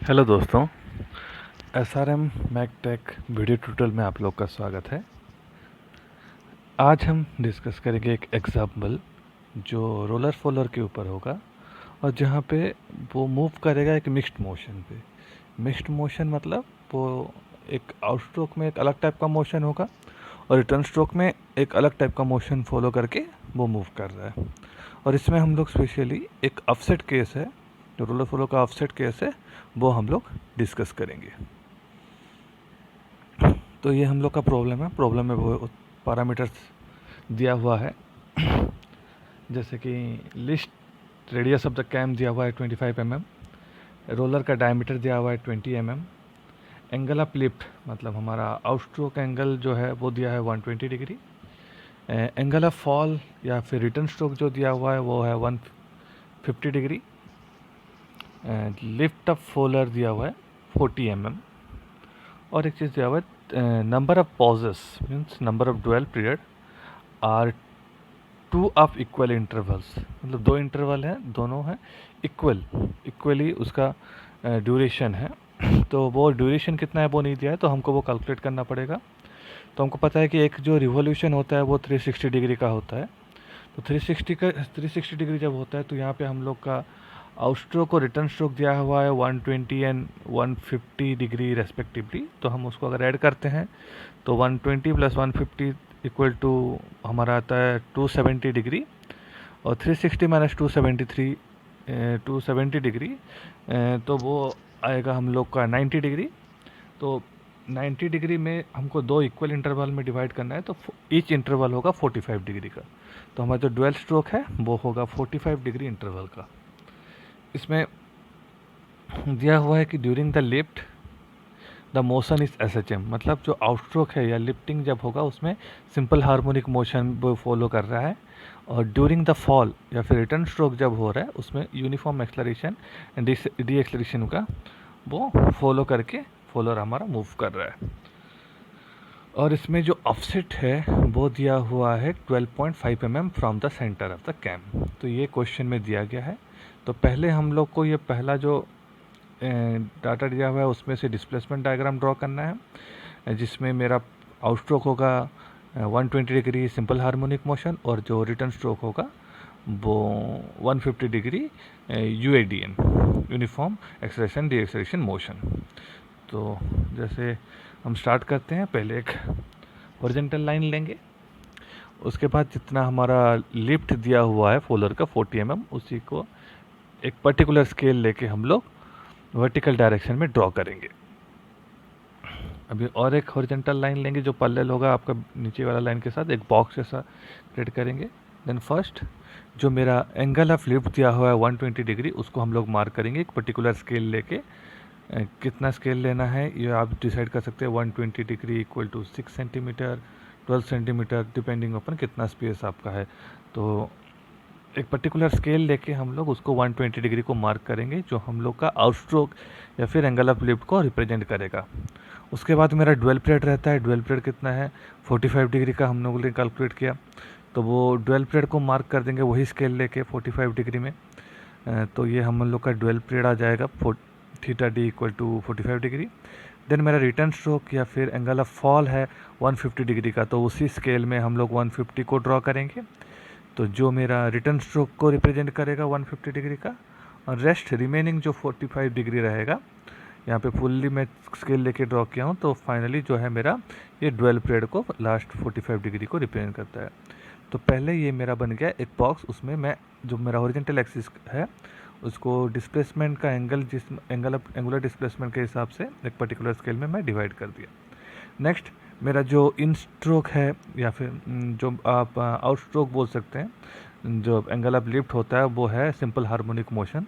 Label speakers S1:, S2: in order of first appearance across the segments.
S1: Hello दोस्तों, SRM मैकटेक video tutorial में आप लोग का स्वागत है। आज हम डिस्कस करेंगे एक एग्जाम्पल जो रोलर फोलर के ऊपर होगा और जहाँ पे वो मूव करेगा एक मिक्स्ड मोशन पे। मिक्स्ड मोशन मतलब वो एक आउट स्ट्रोक में एक अलग टाइप का मोशन होगा और रिटर्न स्ट्रोक में एक अलग टाइप का मोशन फॉलो करके वो मूव कर रहा है। और इसमें हम लोग स्पेशली एक ऑफसेट केस है, जो रोलर फोलर का ऑफसेट केस है, वो हम लोग डिस्कस करेंगे। तो ये हम लोग का प्रॉब्लम में वो पैरामीटर्स दिया हुआ है, जैसे कि least radius of the cam दिया हुआ है 25 mm, रोलर का डायमीटर दिया हुआ है 20 mm, एंगल ऑफ लिफ्ट मतलब हमारा आउटस्ट्रोक एंगल जो है वो दिया है 120 डिग्री, एंगल ऑफ फॉल या फिर रिटर्न स्ट्रोक जो दिया हुआ है वो है 150 डिग्री, लिफ्ट ऑफ फोलर दिया हुआ है 40 mm, और एक चीज़ दिया हुआ है number of pauses means number of dwell period are 2 of equal intervals, मतलब 2 इंटरवल हैं, दोनों हैं इक्वली उसका ड्यूरेशन है। तो वो ड्यूरेशन कितना है वो नहीं दिया है, तो हमको वो कैलकुलेट करना पड़ेगा। तो हमको पता है कि एक जो रिवॉल्यूशन होता है वो 360 डिग्री का होता है। तो 360 डिग्री जब होता है तो यहाँ पे हम लोग का आउट स्ट्रोक और रिटर्न स्ट्रोक दिया हुआ है 120 एंड 150 डिग्री रेस्पेक्टिवली। तो हम उसको अगर ऐड करते हैं तो 120 प्लस 150 इक्वल टू हमारा आता है 270 डिग्री, और 360 माइनस 270 डिग्री, तो वो आएगा हम लोग का 90 डिग्री। तो 90 डिग्री में हमको 2 इक्वल इंटरवल में डिवाइड करना है, तो ईच इंटरवल होगा 45 डिग्री का। तो हमारा जो डुअल स्ट्रोक है वो होगा 45 डिग्री इंटरवल का। इसमें दिया हुआ है कि during the lift the motion is SHM, मतलब जो आउटस्ट्रोक है या लिफ्टिंग जब होगा उसमें सिंपल हार्मोनिक मोशन वो फॉलो कर रहा है, और ड्यूरिंग द फॉल या फिर रिटर्न स्ट्रोक जब हो रहा है उसमें uniform acceleration and D acceleration का वो फॉलो करके फॉलोर हमारा मूव कर रहा है। और इसमें जो ऑफसेट है वो दिया हुआ है 12.5 mm from the centre of the cam. तो ये क्वेश्चन में दिया गया है। तो पहले हम लोग को ये पहला जो डाटा दिया हुआ है उसमें से डिस्प्लेसमेंट डायग्राम ड्रॉ करना है, जिसमें मेरा आउटस्ट्रोक होगा 120 डिग्री सिंपल हार्मोनिक मोशन, और जो रिटर्न स्ट्रोक होगा वो 150 degree UADM uniform acceleration D acceleration motion. तो जैसे हम स्टार्ट करते हैं, पहले एक हॉरिजॉन्टल लाइन लेंगे, उसके बाद जितना हमारा लिफ्ट दिया हुआ है फोलर का 40 mm, उसी को एक पर्टिकुलर स्केल लेके हम लोग वर्टिकल डायरेक्शन में ड्रॉ करेंगे। अभी और एक हॉरिजॉन्टल लाइन लेंगे जो पैरेलल होगा आपका नीचे वाला लाइन के साथ, एक बॉक्स जैसा क्रिएट करेंगे। देन फर्स्ट जो मेरा एंगल ऑफ लिफ्ट दिया हुआ है 120 डिग्री, उसको हम लोग मार्क करेंगे एक पर्टिकुलर स्केल लेके। कितना स्केल लेना है ये आप डिसाइड कर सकते हैं। 120 degree equal to 6 centimetre 12 centimetre depending upon कितना स्पेस आपका है। तो एक पर्टिकुलर स्केल लेके हम लोग उसको 120 डिग्री को मार्क करेंगे, जो हम लोग का आउटस्ट्रोक या फिर एंगल ऑफ लिफ्ट को रिप्रेजेंट करेगा। उसके बाद मेरा ड्वेल पीरियड रहता है। ड्वेल पीरियड कितना है 45 डिग्री का हम लोगों ने कैलकुलेट किया, तो वो ड्वेल पीरियड को मार्क कर देंगे वही स्केल लेके 45 डिग्री में। तो ये हम लोग का ड्वेल पीरियड आ जाएगा theta D equal to 45 degree. Then मेरा रिटर्न स्ट्रोक या फिर एंगल ऑफ फॉल है 150 डिग्री का, तो उसी स्केल में हम लोग 150 को ड्रॉ करेंगे। तो जो मेरा रिटर्न स्ट्रोक को रिप्रेजेंट करेगा 150 डिग्री का, और रेस्ट रिमेनिंग जो 45 डिग्री रहेगा, यहाँ पे फुल्ली मैं स्केल लेके ड्रॉ किया हूँ, तो फाइनली जो है मेरा ये ड्वेल पीरियड को लास्ट 45 डिग्री को रिप्रेजेंट करता है। तो पहले ये मेरा बन गया एक बॉक्स, उसमें मैं जो मेरा ओरिजेंटल एक्सिस है उसको डिस्प्लेसमेंट का एंगल जिस एंगुलर डिस्प्लेसमेंट के हिसाब से एक पर्टिकुलर स्केल में मैं डिवाइड कर दिया। नेक्स्ट मेरा जो इन स्ट्रोक है या फिर जो आप आउट स्ट्रोक बोल सकते हैं, जो एंगल ऑफ लिफ्ट होता है वो है सिंपल हार्मोनिक मोशन।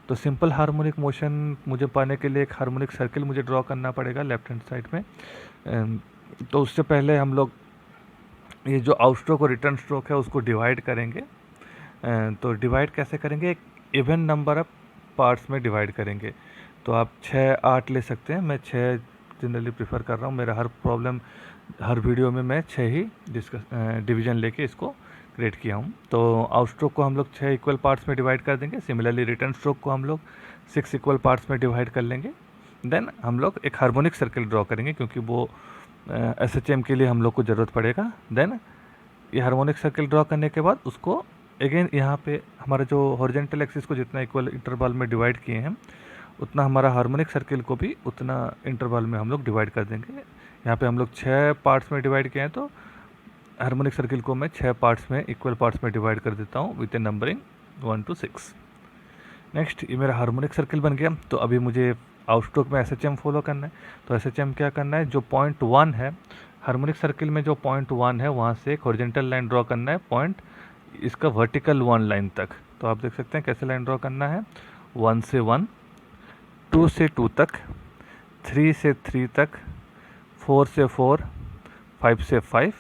S1: तो सिंपल हार्मोनिक मोशन मुझे पाने के लिए एक हार्मोनिक सर्किल मुझे ड्रॉ करना पड़ेगा लेफ्ट हैंड साइड में। तो उससे पहले हम लोग ये जो आउट स्ट्रोक और रिटर्न स्ट्रोक है उसको डिवाइड करेंगे। तो डिवाइड कैसे करेंगे, एक इवन नंबर ऑफ पार्ट्स में डिवाइड करेंगे। तो आप 6-8 ले सकते हैं, मैं 6 जनरली प्रीफर कर रहा हूँ। मेरा हर वीडियो में मैं 6 ही डिवीजन लेके इसको क्रिएट किया हूँ। तो आउट स्ट्रोक को हम लोग 6 इक्वल पार्ट्स में डिवाइड कर देंगे। सिमिलरली रिटर्न स्ट्रोक को हम लोग 6 इक्वल पार्ट्स में डिवाइड कर लेंगे। देन हम लोग एक हार्मोनिक सर्किल ड्रॉ करेंगे, क्योंकि वो SHM के लिए हम लोग को ज़रूरत पड़ेगा। देन ये हार्मोनिक सर्किल ड्रॉ करने के बाद उसको अगेन यहाँ पे हमारा जो हॉरिजॉन्टल एक्सिस को जितना इक्वल इंटरवल में डिवाइड किए हैं, उतना हमारा हार्मोनिक सर्किल को भी उतना इंटरवल में हम लोग डिवाइड कर देंगे। यहाँ पे हम लोग 6 पार्ट्स में डिवाइड किए हैं, तो हार्मोनिक सर्किल को मैं 6 पार्ट्स में इक्वल पार्ट्स में डिवाइड कर देता हूँ with A numbering 1 to 6। Next ये मेरा हार्मोनिक सर्किल बन गया। तो अभी मुझे आउटस्ट्रोक में SHM फॉलो करना है। तो SHM क्या करना है, जो पॉइंट 1 है हार्मोनिक सर्किल में, जो पॉइंट 1 है वहाँ से एक हॉरिजॉन्टल लाइन ड्रॉ करना है पॉइंट इसका वर्टिकल 1 लाइन तक। तो आप देख सकते हैं कैसे लाइन ड्रॉ करना है, 1 से 1, 2 से 2 तक, 3 से 3 तक, 4 से 4, 5 से 5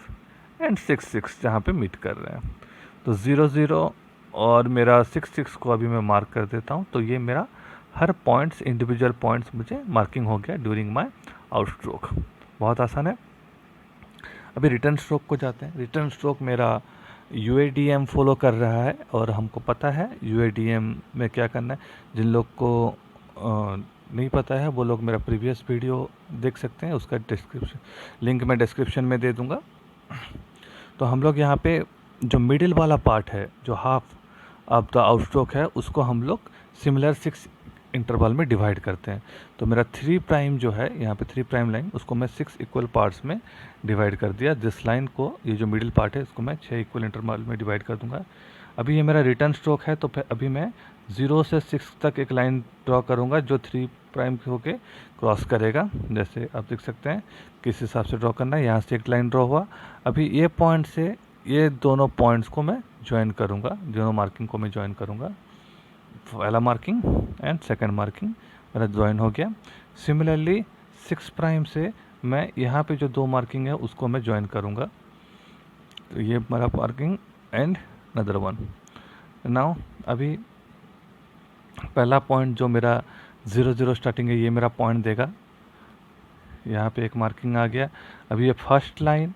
S1: एंड 6 6 जहाँ पे मीट कर रहे हैं। तो 0 0 और मेरा 6 6 को अभी मैं मार्क कर देता हूँ। तो ये मेरा हर पॉइंट्स इंडिविजुअल पॉइंट्स मुझे मार्किंग हो गया ड्यूरिंग माय आउट स्ट्रोक। बहुत आसान है। अभी रिटर्न स्ट्रोक को जाते हैं। रिटर्न स्ट्रोक मेरा UADM फॉलो कर रहा है और हमको पता है UADM में क्या करना है। जिन लोग को नहीं पता है वो लोग मेरा प्रीवियस वीडियो देख सकते हैं, उसका डिस्क्रिप्शन लिंक मैं डिस्क्रिप्शन में दे दूंगा। तो हम लोग यहाँ पे जो मिडिल वाला पार्ट है, जो half of the out stroke है, उसको हम लोग सिमिलर 6 इंटरवल में डिवाइड करते हैं। तो मेरा 3 प्राइम जो है यहाँ पे 3 प्राइम लाइन, उसको मैं 6 इक्वल पार्ट्स में डिवाइड कर दिया। दिस लाइन को, ये जो मिडिल पार्ट है, इसको मैं 6 इक्वल इंटरवल में डिवाइड कर दूंगा। अभी ये मेरा रिटर्न स्ट्रोक है, तो फिर अभी मैं 0 से 6 तक एक लाइन ड्रॉ करूँगा जो 3 प्राइम होके क्रॉस करेगा। जैसे आप देख सकते हैं किस हिसाब से ड्रॉ करना है। यहाँ से एक लाइन ड्रॉ हुआ। अभी ये पॉइंट से ये दोनों पॉइंट्स को मैं ज्वाइन करूँगा, दोनों मार्किंग को मैं ज्वाइन करूँगा। पहला मार्किंग एंड सेकंड मार्किंग मेरा ज्वाइन हो गया। सिमिलरली 6 प्राइम से मैं यहाँ पे जो 2 मार्किंग है उसको मैं ज्वाइन करूँगा। तो ये मेरा marking and another one. Now अभी पहला पॉइंट जो मेरा 0 0 स्टार्टिंग है, ये मेरा पॉइंट देगा। यहाँ पे एक मार्किंग आ गया। अभी ये फर्स्ट लाइन,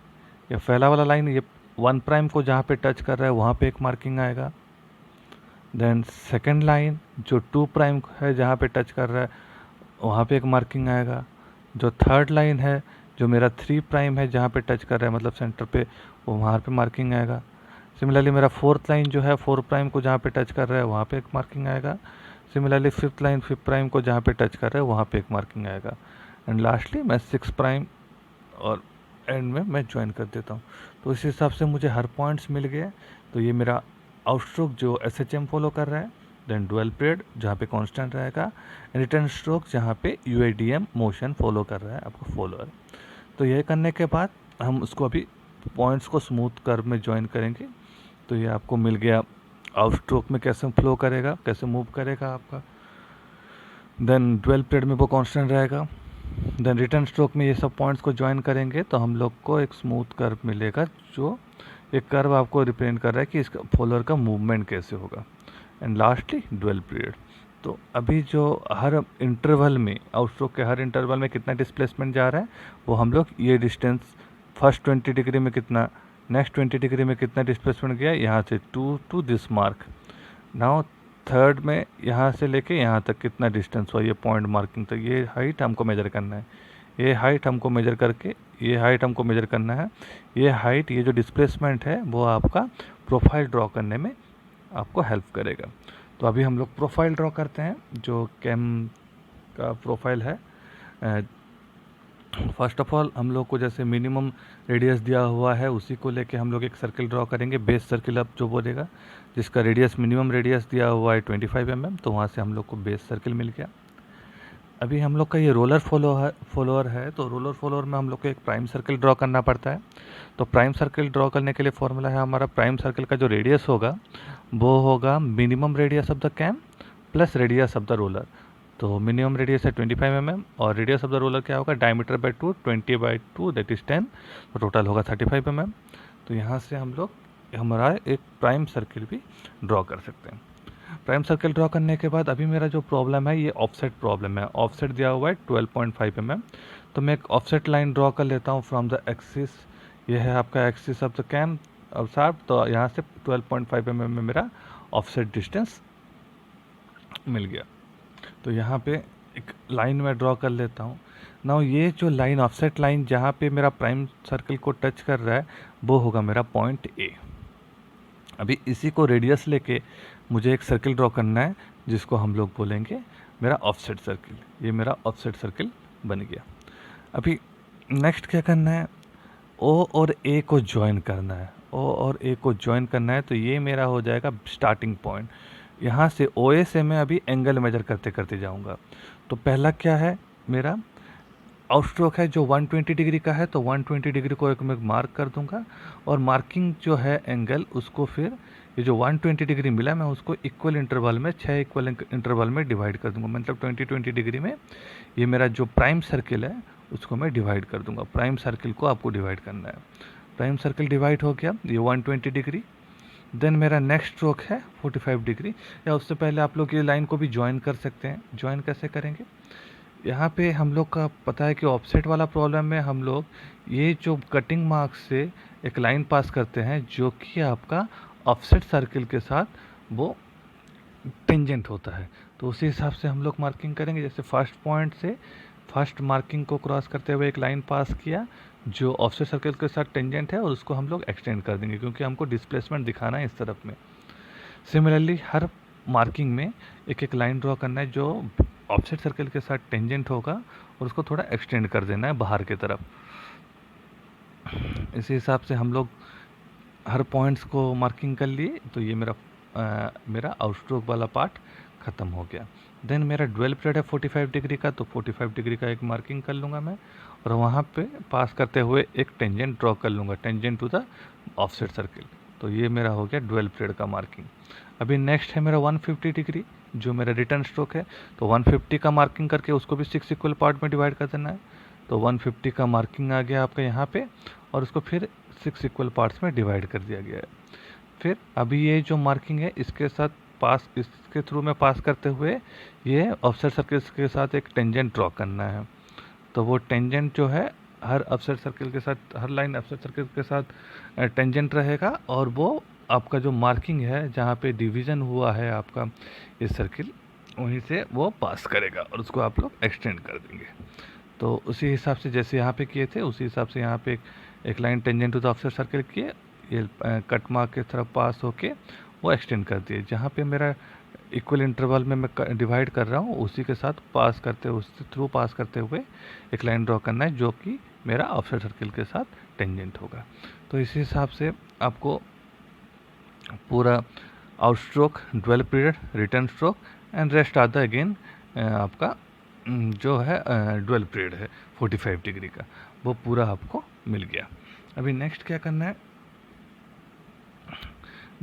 S1: ये पहला वाला लाइन, ये 1 प्राइम को जहाँ पे टच कर रहा है वहाँ पे एक मार्किंग आएगा। देन सेकंड लाइन जो 2 प्राइम है जहाँ पे टच कर रहा है वहाँ पे एक मार्किंग आएगा। जो थर्ड लाइन है जो मेरा 3 प्राइम है जहाँ पे टच कर रहा है, मतलब सेंटर पे, वो वहाँ पे मार्किंग आएगा। सिमिलरली मेरा 4th लाइन जो है 4 प्राइम को जहाँ पे टच कर रहा है वहाँ पे एक मार्किंग आएगा। सिमिलरली 5th लाइन 5 प्राइम को जहाँ पे टच कर रहा है वहाँ पे एक मार्किंग आएगा। एंड लास्टली मैं 6 प्राइम और एंड में मैं ज्वाइन कर देता हूँ। तो इस हिसाब से मुझे हर पॉइंट्स मिल गए। तो ये मेरा आउटस्ट्रोक जो SHM फॉलो कर रहा है। देन डुअल पीरियड जहाँ पे कांस्टेंट रहेगा, रिटर्न स्ट्रोक जहाँ पे UADM मोशन फॉलो कर रहा है आपका फॉलोअर। तो ये करने के बाद हम उसको अभी पॉइंट्स को स्मूथ कर्व में ज्वाइन करेंगे। तो ये आपको मिल गया आउटस्ट्रोक में कैसे फ्लो करेगा, कैसे मूव करेगा आपका। देन डुअल पीरियड में वो कांस्टेंट रहेगा। देन रिटर्न स्ट्रोक में ये सब पॉइंट्स को ज्वाइन करेंगे तो हम लोग को एक स्मूथ कर्व मिलेगा, जो एक कर्व आपको रिप्रेजेंट कर रहा है कि इसका फॉलोअर का मूवमेंट कैसे होगा। And lastly dual period. तो अभी जो हर इंटरवल में, आउटस्ट्रोक के हर इंटरवल में कितना डिस्प्लेसमेंट जा रहा है वो हम लोग ये डिस्टेंस, फर्स्ट 20 डिग्री में कितना, नेक्स्ट 20 डिग्री में कितना डिस्प्लेसमेंट गया, यहाँ से to this mark. Now third में यहाँ से लेके यहाँ तक कितना डिस्टेंस हुआ, ये पॉइंट मार्किंग तक, ये हाइट हमको मेजर करना है। ये हाइट हमको मेजर करके, ये हाइट हमको मेजर करना है। ये हाइट, ये जो डिस्प्लेसमेंट है वो आपका प्रोफाइल ड्रॉ करने में आपको हेल्प करेगा। तो अभी हम लोग प्रोफाइल ड्रॉ करते हैं, जो कैम का प्रोफाइल है। फर्स्ट ऑफ ऑल हम लोग को जैसे मिनिमम रेडियस दिया हुआ है उसी को लेके हम लोग एक सर्किल ड्रॉ करेंगे। बेस सर्किल अब जो बोलेगा, जिसका रेडियस, मिनिमम रेडियस दिया हुआ है 25 mm, तो वहाँ से हम लोग को बेस सर्किल मिल गया। अभी हम लोग का ये रोलर फॉलोअर है। तो रोलर फॉलोअर में हम लोग को एक प्राइम सर्किल ड्रॉ करना पड़ता है। तो प्राइम सर्किल ड्रॉ करने के लिए फॉर्मूला है हमारा, प्राइम सर्किल का जो रेडियस होगा वो होगा minimum radius of the cam plus radius of the roller. तो मिनिमम रेडियस है 25 mm और रेडियस ऑफ द रोलर क्या होगा, डायमीटर बाई 2, 20/2 दैट इज 10, तो टोटल होगा 35 mm। तो यहाँ से हम लोग हमारा एक प्राइम सर्किल भी ड्रॉ कर सकते हैं। प्राइम सर्किल ड्रॉ करने के बाद अभी मेरा जो प्रॉब्लम है ये ऑफसेट प्रॉब्लम है। ऑफसेट दिया हुआ है 12.5 mm। तो मैं एक ऑफसेट लाइन ड्रॉ कर लेता हूँ फ्रॉम द एक्सिस। ये है आपका एक्सिस ऑफ द कैम और शार्प। तो यहाँ से 12.5 mm में मेरा ऑफसेट डिस्टेंस मिल गया। तो यहाँ पे एक लाइन मैं ड्रॉ कर लेता हूँ। नाउ ये जो लाइन ऑफसेट लाइन जहाँ पे मेरा प्राइम सर्कल को टच कर रहा है वो होगा मेरा पॉइंट ए। अभी इसी को रेडियस लेके मुझे एक सर्कल ड्रॉ करना है जिसको हम लोग बोलेंगे मेरा ऑफसेट सर्कल। ये मेरा ऑफसेट सर्कल बन गया। अभी नेक्स्ट क्या करना है, ओ और ए को ज्वाइन करना है। ओ और ए को ज्वाइन करना है तो ये मेरा हो जाएगा स्टार्टिंग पॉइंट। यहाँ से ओ ए से मैं अभी एंगल मेजर करते करते जाऊँगा। तो पहला क्या है, मेरा आउटस्ट्रोक है जो 120 डिग्री का है, तो 120 डिग्री को एक मैं मार्क कर दूंगा और मार्किंग जो है एंगल उसको फिर ये जो 120 डिग्री मिला मैं उसको इक्वल इंटरवल में 6 इक्वल इंटरवल में डिवाइड कर दूंगा। मतलब 20 डिग्री में ये मेरा जो प्राइम सर्किल है उसको मैं डिवाइड कर दूंगा। प्राइम सर्किल को आपको डिवाइड करना है। प्राइम सर्किल डिवाइड हो गया ये 120 डिग्री। देन मेरा नेक्स्ट स्ट्रोक है 45 डिग्री, या उससे पहले आप लोग ये लाइन को भी ज्वाइन कर सकते हैं। ज्वाइन कैसे करेंगे, यहाँ पे हम लोग का पता है कि ऑफसेट वाला प्रॉब्लम में हम लोग ये जो कटिंग मार्क से एक लाइन पास करते हैं जो कि आपका ऑफसेट सर्किल के साथ वो टेंजेंट होता है। तो उसी हिसाब से हम लोग मार्किंग करेंगे। जैसे फर्स्ट पॉइंट से फर्स्ट मार्किंग को क्रॉस करते हुए एक लाइन पास किया जो ऑफसेट सर्किल के साथ टेंजेंट है और उसको हम लोग एक्सटेंड कर देंगे क्योंकि हमको डिस्प्लेसमेंट दिखाना है इस तरफ में। सिमिलरली हर मार्किंग में एक एक लाइन ड्रॉ करना है जो ऑफसेट सर्कल के साथ टेंजेंट होगा और उसको थोड़ा एक्सटेंड कर देना है बाहर की तरफ। इसी हिसाब से हम लोग हर पॉइंट्स को मार्किंग कर लिए। तो ये मेरा आउटस्ट्रोक वाला पार्ट ख़त्म हो गया। देन मेरा ड्वेल पीरियड है 45 डिग्री का, तो 45 डिग्री का एक मार्किंग कर लूँगा मैं और वहाँ पे पास करते हुए एक टेंजेंट ड्रॉ कर लूँगा, tangent to the offset circle. तो ये मेरा हो गया ड्वेल पीरियड का मार्किंग। अभी नेक्स्ट है मेरा 150 डिग्री जो मेरा रिटर्न स्ट्रोक है। तो 150 का मार्किंग करके उसको भी 6 इक्वल पार्ट में डिवाइड कर देना है। तो 150 का मार्किंग आ गया आपका यहाँ पे और उसको फिर 6 इक्वल पार्ट्स में डिवाइड कर दिया गया है। फिर अभी ये जो मार्किंग है इसके साथ पास, इसके थ्रू में पास करते हुए ये ऑफसेट सर्किल के साथ एक टेंजेंट ड्रॉ करना है। तो वो टेंजेंट जो है हर ऑफसेट सर्किल के साथ, हर लाइन ऑफसेट सर्किल के साथ टेंजेंट रहेगा और वो आपका जो मार्किंग है जहाँ पे डिवीज़न हुआ है आपका ये सर्किल वहीं से वो पास करेगा और उसको आप लोग एक्सटेंड कर देंगे। तो उसी हिसाब से जैसे यहाँ पे किए थे उसी हिसाब से यहाँ पे एक line tangent to the offset circle किए, ये कट मार्क की तरफ पास होके वो एक्सटेंड कर दिए। जहाँ पे मेरा इक्वल इंटरवल में मैं डिवाइड कर रहा हूँ उसी के साथ पास करते हुए, उससे थ्रू पास करते हुए एक लाइन ड्रॉ करना है जो कि मेरा ऑफसेट सर्किल के साथ टेंजेंट होगा। तो इसी हिसाब से आपको पूरा outstroke, dwell period, return stroke and rest आधा अगेन आपका जो है ड्वेल पीरियड है 45 डिग्री का, वो पूरा आपको मिल गया। अभी नेक्स्ट क्या करना है,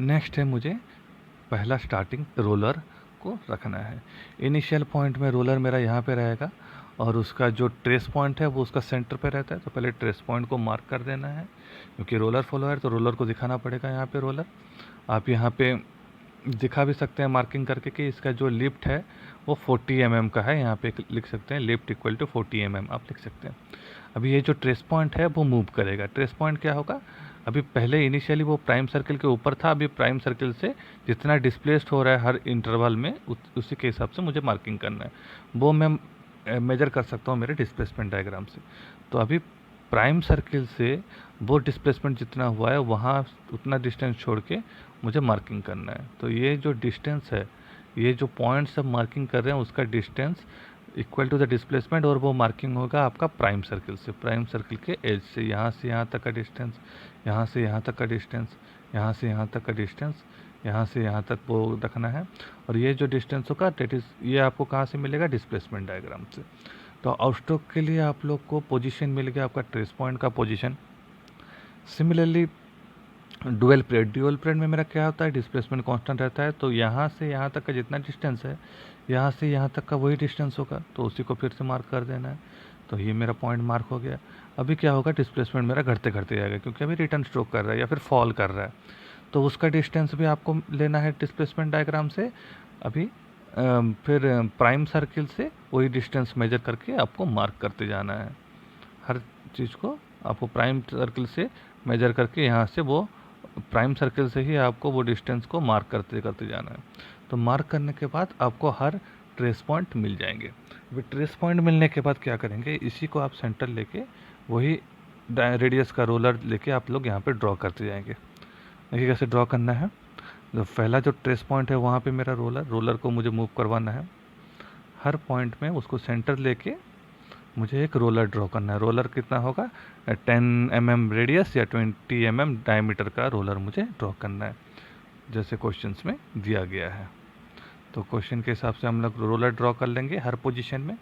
S1: नेक्स्ट है मुझे पहला स्टार्टिंग रोलर को रखना है। इनिशियल पॉइंट में रोलर मेरा यहाँ पे रहेगा और उसका जो ट्रेस पॉइंट है वो उसका सेंटर पे रहता है। तो पहले ट्रेस पॉइंट को मार्क कर देना है क्योंकि रोलर फॉलो है तो रोलर को दिखाना पड़ेगा यहाँ पे रोलर। आप यहाँ पे दिखा भी सकते हैं मार्किंग करके कि इसका जो लिफ्ट है वो 40 mm का है। यहाँ पे लिख सकते हैं लिफ्ट इक्वल टू 40 mm आप लिख सकते हैं। अभी ये जो ट्रेस पॉइंट है वो मूव करेगा। ट्रेस पॉइंट क्या होगा, अभी पहले इनिशियली वो प्राइम सर्किल के ऊपर था, अभी प्राइम सर्किल से जितना डिस्प्लेस्ड हो रहा है हर इंटरवल में उसी के हिसाब से मुझे मार्किंग करना है। वो मैं मेजर कर सकता हूँ मेरे डिस्प्लेसमेंट डायग्राम से। तो अभी प्राइम सर्किल से वो डिस्प्लेसमेंट जितना हुआ है वहाँ उतना डिस्टेंस छोड़ के मुझे मार्किंग करना है। तो ये जो डिस्टेंस है, ये जो पॉइंट सब मार्किंग कर रहे हैं उसका distance equal to the displacement और वो मार्किंग होगा आपका प्राइम सर्किल से, प्राइम सर्किल के एज से यहाँ तक का डिस्टेंस, यहाँ से यहाँ तक का डिस्टेंस, यहाँ से यहाँ तक का डिस्टेंस, यहाँ से यहाँ तक वो रखना है। और ये जो डिस्टेंस होगा डेट इज़ ये आपको कहाँ से मिलेगा, डिस्प्लेसमेंट डायग्राम से। तो आउटस्ट्रोक के लिए आप लोग को पोजीशन मिल गया आपका ट्रेस पॉइंट का पोजीशन। सिमिलरली ड्यूअल पीरियड में मेरा क्या होता है, डिस्प्लेसमेंट कांस्टेंट रहता है। तो यहाँ से यहाँ तक का जितना डिस्टेंस है यहाँ से यहाँ तक का वही डिस्टेंस होगा, तो उसी को फिर से मार्क कर देना है। तो ये मेरा पॉइंट मार्क हो गया। अभी क्या होगा, डिस्प्लेसमेंट मेरा घटते घटते जाएगा क्योंकि अभी रिटर्न स्ट्रोक कर रहा है या फिर फॉल कर रहा है। तो उसका डिस्टेंस भी आपको लेना है डिस्प्लेसमेंट डायग्राम से। अभी फिर प्राइम सर्किल से वही डिस्टेंस मेजर करके आपको मार्क करते जाना है। हर चीज़ को आपको प्राइम सर्किल से मेजर करके यहाँ से वो प्राइम सर्किल से ही आपको वो डिस्टेंस को मार्क करते करते जाना है। तो मार्क करने के बाद आपको हर ट्रेस पॉइंट मिल जाएंगे। अभी ट्रेस पॉइंट मिलने के बाद क्या करेंगे, इसी को आप सेंटर लेके वही रेडियस का रोलर लेके आप लोग यहाँ पे ड्रॉ करते जाएंगे। देखिए कैसे ड्रॉ करना है। तो पहला जो ट्रेस पॉइंट है वहाँ पे मेरा रोलर को मुझे मूव करवाना है। हर पॉइंट में उसको सेंटर लेके मुझे एक रोलर ड्रॉ करना है। रोलर कितना होगा, 10 mm रेडियस या 20 mm डायमीटर का रोलर मुझे ड्रॉ करना है, जैसे क्वेश्चंस में दिया गया है। तो क्वेश्चन के हिसाब से हम लोग रोलर ड्रॉ कर लेंगे हर पोजीशन में।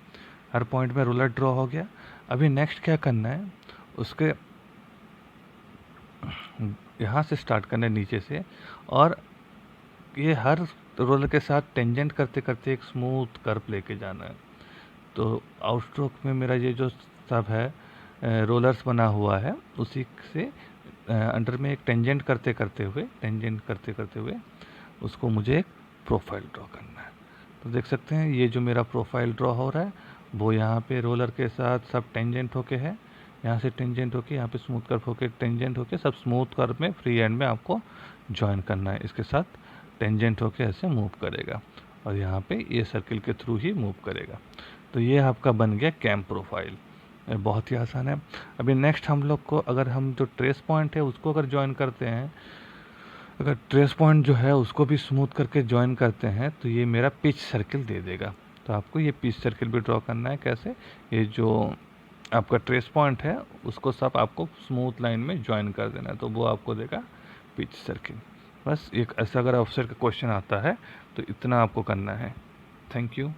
S1: हर पॉइंट में रोलर ड्रॉ हो गया। अभी नेक्स्ट क्या करना है, उसके यहाँ से स्टार्ट करना है नीचे से, और ये हर रोलर के साथ टेंजेंट करते करते एक स्मूथ कर्व लेके जाना है। तो आउटस्ट्रोक में मेरा ये जो सब है रोलर्स बना हुआ है, उसी से अंडर में एक टेंजेंट करते करते हुए उसको मुझे एक प्रोफाइल ड्रॉ करना है। तो देख सकते हैं ये जो मेरा प्रोफाइल ड्रॉ हो रहा है वो यहाँ पे रोलर के साथ सब टेंजेंट होके है, यहाँ से टेंजेंट होके यहाँ पे स्मूथ कर्व होके टेंजेंट होके सब स्मूथ कर्व में फ्री एंड में आपको ज्वाइन करना है। इसके साथ टेंजेंट होके ऐसे मूव करेगा और यहाँ पे ये सर्किल के थ्रू ही मूव करेगा। तो ये आपका बन गया कैम प्रोफाइल। बहुत ही आसान है। अभी नेक्स्ट हम लोग को, अगर हम जो ट्रेस पॉइंट है उसको अगर ज्वाइन करते हैं, अगर ट्रेस पॉइंट जो है उसको भी स्मूथ करके ज्वाइन करते हैं तो ये मेरा पिच सर्किल दे देगा। तो आपको ये पिच सर्किल भी ड्रॉ करना है। कैसे, ये जो आपका ट्रेस पॉइंट है उसको सब आपको स्मूथ लाइन में ज्वाइन कर देना है, तो वो आपको देगा पिच सर्किल। बस एक ऐसा अगर ऑफिसर का क्वेश्चन आता है तो इतना आपको करना है। Thank you.